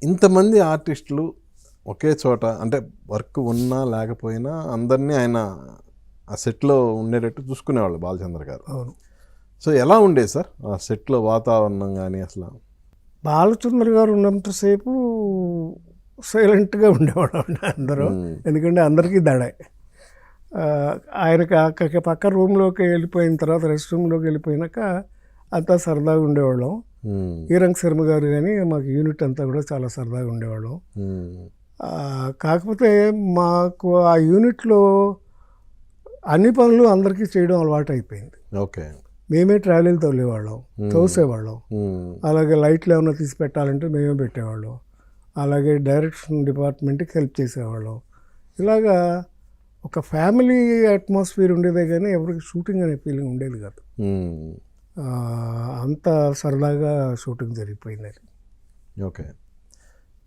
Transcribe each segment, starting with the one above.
ఇంతమంది ఆర్టిస్టులు ఒకే చోట అంటే వర్క్ ఉన్నా లేకపోయినా అందరినీ ఆయన ఆ సెట్లో ఉండేటట్టు చూసుకునేవాళ్ళు బాలచంద్ర గారు. అవును. సో ఎలా ఉండేది సార్ ఆ సెట్లో వాతావరణం కానీ అసలు? బాలచంద్ర గారు ఉన్నంతసేపు సైలెంట్గా ఉండేవాడు అందరూ. ఎందుకంటే అందరికీ దడే. ఆయనకి పక్క రూమ్లోకి వెళ్ళిపోయిన తర్వాత రెస్ట్ రూమ్లోకి వెళ్ళిపోయినాక అంతా సరదాగా ఉండేవాళ్ళం. ఈరంగ్ శర్మ గారు కానీ మాకు యూనిట్ అంతా కూడా చాలా సరదాగా ఉండేవాళ్ళం. కాకపోతే మాకు ఆ యూనిట్లో అన్ని పనులు అందరికీ చేయడం అలవాటు అయిపోయింది. ఓకే. మేమే ట్రాలీలు తోలేవాళ్ళం, తోసేవాళ్ళం. అలాగే లైట్లు ఏమైనా తీసి పెట్టాలంటే మేమే పెట్టేవాళ్ళం. అలాగే డైరెక్షన్ డిపార్ట్మెంట్కి హెల్ప్ చేసేవాళ్ళం. ఇలాగా ఒక ఫ్యామిలీ అట్మాస్ఫియర్ ఉండేదే కానీ ఎవరికి షూటింగ్ అనే ఫీలింగ్ ఉండేది కాదు. అంత సరదాగా షూటింగ్ జరిగిపోయింది. ఓకే.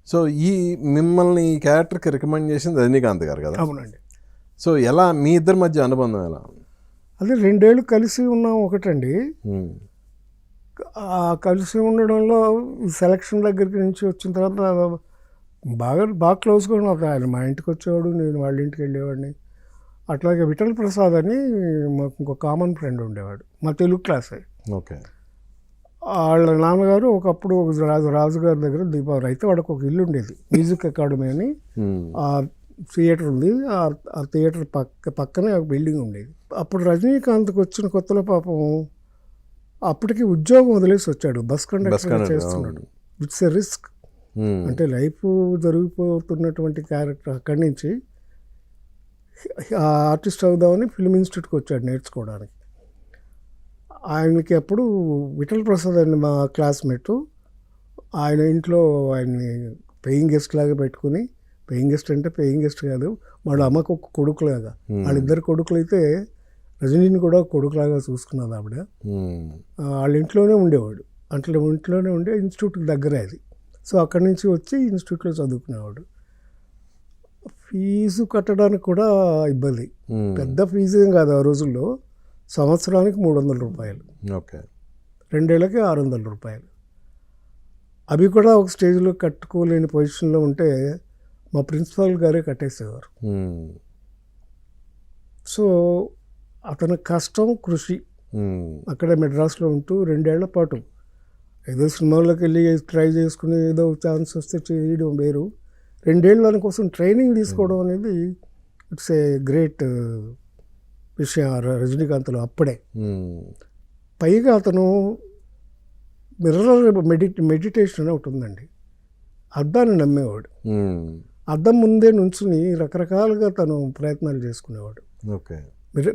సో మిమ్మల్ని ఈ క్యారెక్టర్కి రికమెండ్ చేసింది రజనీకాంత్ గారు కదా? అవునండి. సో ఎలా మీ ఇద్దరి మధ్య అనుబంధం ఎలా? అదే 2 ఏళ్ళు కలిసి ఉన్నాం ఒకటండి. కలిసి ఉండడంలో సెలక్షన్ దగ్గరికి నుంచి వచ్చిన తర్వాత బాగా క్లోజ్గా ఉన్నాం. ఆయన మా ఇంటికి వచ్చేవాడు, నేను వాళ్ళ ఇంటికి వెళ్ళేవాడిని. అట్లాగే విఠల్ ప్రసాద్ అని మాకు ఇంకో కామన్ ఫ్రెండ్ ఉండేవాడు, మా తెలుగు క్లాసే. ఓకే. వాళ్ళ నాన్నగారు ఒకప్పుడు రాజుగారి దగ్గర దీపావళి అయితే వాడికి ఒక ఇల్లు ఉండేది, మ్యూజిక్ అకాడమీ అని. ఆ థియేటర్ ఉంది. ఆ థియేటర్ పక్కనే ఒక బిల్డింగ్ ఉండేది. అప్పుడు రజనీకాంత్కి వచ్చిన కొత్తలో పాపం అప్పటికి ఉద్యోగం వదిలేసి వచ్చాడు, బస్ కండక్టర్ చేస్తున్నాడు. It's a risk. అంటే లైఫ్ జరిగిపోతున్నటువంటి క్యారెక్టర్. అక్కడి నుంచి ఆర్టిస్ట్ అవుదామని ఫిల్మ్ ఇన్స్టిట్యూట్కి వచ్చాడు నేర్చుకోవడానికి. ఆయనకి అప్పుడు విఠల్ ప్రసాద్ అని మా క్లాస్మేటు, ఆయన ఇంట్లో ఆయన్ని పేయింగ్ గెస్ట్ లాగా పెట్టుకుని, పేయింగ్ గెస్ట్ అంటే పేయింగ్ గెస్ట్ కాదు, వాళ్ళ అమ్మకు ఒక కొడుకులాగా, వాళ్ళిద్దరు కొడుకులు అయితే రజనీని కూడా కొడుకులాగా చూసుకున్నది ఆవిడ. వాళ్ళ ఇంట్లోనే ఉండేవాడు. అంటే ఇంట్లోనే ఉండే ఇన్స్టిట్యూట్కి దగ్గరే అది. సో అక్కడి నుంచి వచ్చి ఇన్స్టిట్యూట్లో చదువుకునేవాడు. ఫీజు కట్టడానికి కూడా ఇబ్బంది. పెద్ద ఫీజు ఏం కాదు ఆ రోజుల్లో. సంవత్సరానికి 300 రూపాయలు. ఓకే. 2 ఏళ్ళకి 600 రూపాయలు. అవి కూడా ఒక స్టేజ్లో కట్టుకోలేని పొజిషన్లో ఉంటే మా ప్రిన్సిపాల్ గారే కట్టేసేవారు. సో అతని కష్టం, కృషి అక్కడే మెడ్రాస్లో ఉంటూ 2 ఏళ్ల పాటు ఏదో సినిమాల్లోకి వెళ్ళి ట్రై చేసుకుని ఏదో ఛాన్స్ వస్తే చేయడం వేరు. 2 ఏళ్ళు దానికోసం ట్రైనింగ్ తీసుకోవడం అనేది ఇట్స్ ఏ గ్రేట్ విషయం రజనీకాంత్లో అప్పుడే. పైగా అతను మిర్రర్ మెడిటేషన్ అని ఒకటి ఉందండి. అద్దాన్ని నమ్మేవాడు. అద్దం ముందే నుంచుని రకరకాలుగా తను ప్రయత్నాలు చేసుకునేవాడు. ఓకే.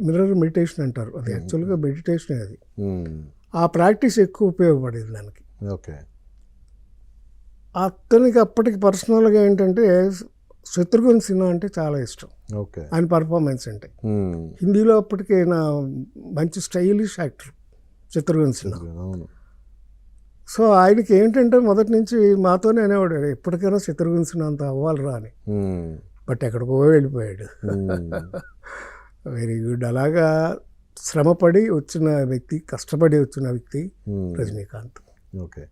మిర్రర్ మెడిటేషన్ అంటారు. అది యాక్చువల్గా మెడిటేషన్. అది ఆ ప్రాక్టీస్ ఎక్కువ ఉపయోగపడేది దానికి. ఓకే. అతనికి అప్పటికి పర్సనల్గా ఏంటంటే శత్రుఘ్న సిన్హా అంటే చాలా ఇష్టం. ఓకే. ఆయన పర్ఫార్మెన్స్ అంటే. హిందీలో అప్పటికే నా మంచి stylish actor Shatrughna Sinha. So ఆయనకి ఏంటంటే మొదటి నుంచి మాతోనే అనేవాడు, ఎప్పటికైనా శత్రుఘ్న సిన్హా అంత అవ్వాలిరా అని. బట్ ఎక్కడికో వెళ్ళిపోయాడు. Very good. అలాగా శ్రమపడి వచ్చిన వ్యక్తి, కష్టపడి వచ్చిన వ్యక్తి రజనీకాంత్. ఓకే.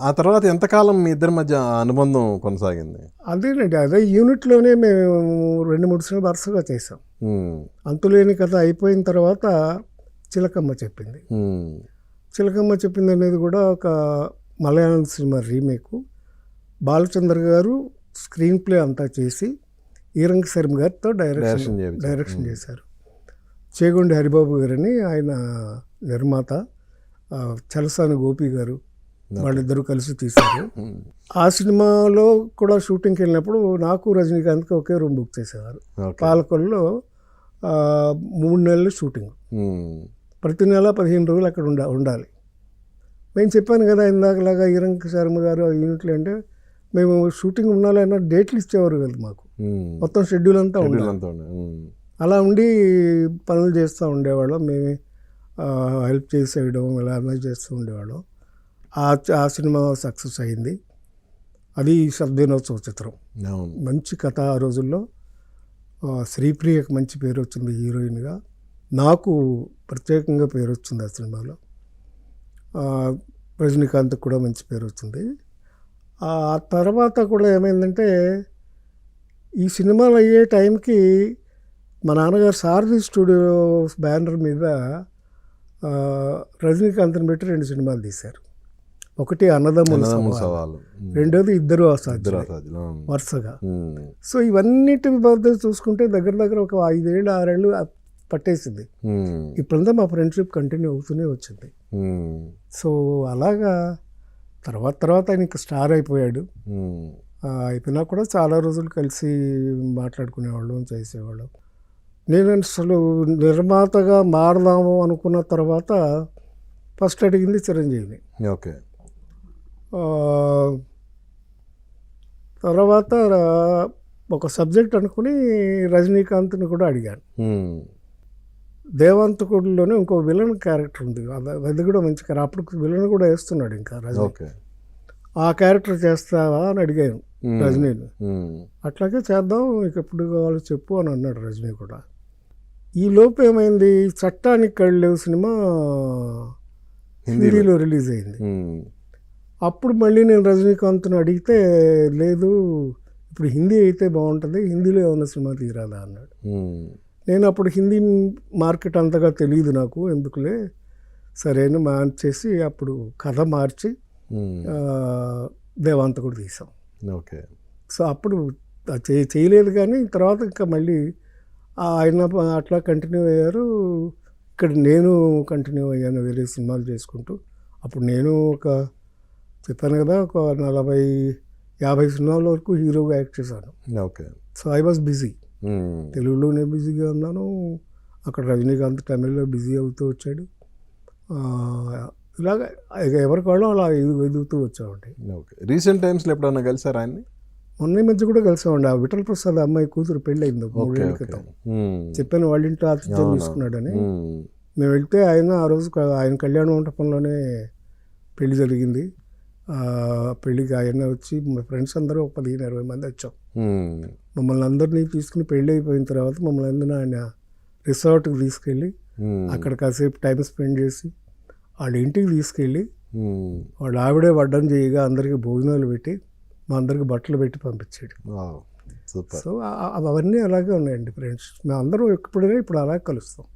ఆ తర్వాత ఎంతకాలం మీ ఇద్దరి మధ్య అనుబంధం కొనసాగింది? అదేనండి, అదే యూనిట్లోనే మేము 2-3 సినిమాలు వరుసగా చేసాం. అంతులేని కథ అయిపోయిన తర్వాత చిలకమ్మ చెప్పింది. చిలకమ్మ చెప్పింది అనేది కూడా ఒక మలయాళం సినిమా రీమేకు. బాలచంద్ర గారు స్క్రీన్ ప్లే అంతా చేసి ఈరంగ్ శర్మ గారితో డైరెక్షన్ చేశారు. చేగొండి హరిబాబు గారని ఆయన నిర్మాత, చలసాని గోపి గారు, వాళ్ళిద్దరూ కలిసి తీశారు. ఆ సినిమాలో కూడా షూటింగ్కి వెళ్ళినప్పుడు నాకు రజనీకాంత్కి ఒకే రూమ్ బుక్ చేసేవారు. పాలకొల్లో 3 నెలలు షూటింగ్. ప్రతి నెల 15 రోజులు అక్కడ ఉండాలి. నేను చెప్పాను కదా ఇందాకలాగా ఈరంగ్ శర్మ గారు ఆ యూనిట్లు అంటే మేము షూటింగ్ ఉండాలన్నా డేట్లు ఇచ్చేవారు కదా మాకు. మొత్తం షెడ్యూల్ అంతా ఉండాలి. అలా ఉండి పనులు చేస్తూ ఉండేవాళ్ళం. మేమే హెల్ప్ చేసేయడం ఇలా అన్నీ చేస్తూ ఉండేవాళ్ళం. ఆ సినిమా సక్సెస్ అయింది. అది శతదినోత్సవ చిత్రం. మంచి కథ. ఆ రోజుల్లో శ్రీప్రియకి మంచి పేరు వచ్చింది హీరోయిన్గా. నాకు ప్రత్యేకంగా పేరు వచ్చింది ఆ సినిమాలో. రజనీకాంత్కి కూడా మంచి పేరు వచ్చింది. ఆ తర్వాత కూడా ఏమైందంటే ఈ సినిమాలు అయ్యే టైంకి మా నాన్నగారు సారథి స్టూడియోస్ బ్యానర్ మీద ఆ, రజనీకాంత్ని పెట్టి 2 సినిమాలు తీశారు. ఒకటి అన్నదమ్ముల అన్నదమ్ముల సవాలు, సవాలు. రెండోది ఇద్దరు ఇద్దరు అసాధ్యులే అసాధ్యులు. వరుసగా. సో ఇవన్నిటి మధ్య చూసుకుంటే దగ్గర దగ్గర ఒక 5 ఏళ్ళు 6 ఏళ్ళు పట్టేసింది. ఇప్పుడంతా మా ఫ్రెండ్షిప్ కంటిన్యూ అవుతూనే వచ్చింది. సో అలాగా తర్వాత ఆయన ఇంకా స్టార్ అయిపోయాడు. అయిపోయినా కూడా చాలా రోజులు కలిసి మాట్లాడుకునేవాళ్ళం, చేసేవాళ్ళం. నేను అసలు నిర్మాతగా మారదాము అనుకున్న తర్వాత ఫస్ట్ అడిగింది చిరంజీవిని. ఓకే. ఆ, తర్వాత ఒక సబ్జెక్ట్ అనుకుని రజనీకాంత్ని కూడా అడిగాను. దేవాంతకుడిలోనే ఇంకో విలన్ క్యారెక్టర్ ఉంది, అది కూడా మంచి క్యారెక్టర్. అప్పుడు విలన్ కూడా వేస్తున్నాడు ఇంకా రజనీ. ఓకే. ఆ క్యారెక్టర్ చేస్తావా అని అడిగాను రజనీని. అట్లాగే చేద్దాం, నీకు ఎప్పుడు కావాలో చెప్పు అని అన్నాడు రజనీ కూడా. ఈ లోపు ఏమైంది, చట్టానికి కళ్ళు సినిమా హిందీలో రిలీజ్ అయింది. అప్పుడు మళ్ళీ నేను రజనీకాంత్ని అడిగితే లేదు ఇప్పుడు హిందీ అయితే బాగుంటుంది, హిందీలో ఏమైనా సినిమా తీరాదా అన్నాడు. నేను అప్పుడు హిందీ మార్కెట్ అంతగా తెలియదు నాకు, ఎందుకులే సరేని మార్చేసి అప్పుడు కథ మార్చి దేవాంతకుడు తీసాం. ఓకే. సో అప్పుడు చేయలేదు, కానీ తర్వాత ఇంకా మళ్ళీ ఆయన అట్లా కంటిన్యూ అయ్యారు. ఇక్కడ నేను కంటిన్యూ అయ్యాను వేరే సినిమాలు చేసుకుంటూ. అప్పుడు నేను చెప్పాను కదా, ఒక 40-50 సినిమాల వరకు హీరోగా యాక్ట్ చేశాను. Okay. So I was busy. తెలుగులోనే బిజీగా ఉన్నాను, అక్కడ రజనీకాంత్ తమిళ్లో బిజీ అవుతూ వచ్చాడు. ఇలాగ ఎవరికి వాళ్ళు అలా ఎదుగుతూ వచ్చామండి. ఓకే. రీసెంట్ టైమ్స్లో ఎప్పుడన్నా కలిసారు ఆయన్ని? మొన్న మధ్య కూడా కలిసామండి. ఆ విఠల్ ప్రసాద్ అమ్మాయి కూతురు పెళ్ళయింది 3 ఏళ్ళ క్రితం. చెప్పాను వాళ్ళ ఇంట్లో ఆతిథ్యం తీసుకున్నాడని. మేము వెళ్తే ఆయన ఆ రోజు ఆయన కళ్యాణ మంటపంలోనే పెళ్లి జరిగింది. పెళ్ళికి ఆయన వచ్చి మా ఫ్రెండ్స్ అందరూ 15-20 మంది వచ్చాం. మమ్మల్ని అందరినీ తీసుకుని పెళ్ళి అయిపోయిన తర్వాత మమ్మల్ని అందరినీ ఆయన రిసార్ట్కి తీసుకెళ్ళి అక్కడ కాసేపు టైం స్పెండ్ చేసి వాళ్ళ ఇంటికి తీసుకెళ్ళి వాళ్ళ ఆవిడే వడ్డం చేయగా అందరికీ భోజనాలు పెట్టి మా అందరికి బట్టలు పెట్టి పంపించాడు. సో అవన్నీ అలాగే ఉన్నాయండి ఫ్రెండ్స్. మేము అందరం ఎప్పుడైనా ఇప్పుడు అలాగే కలుస్తాం.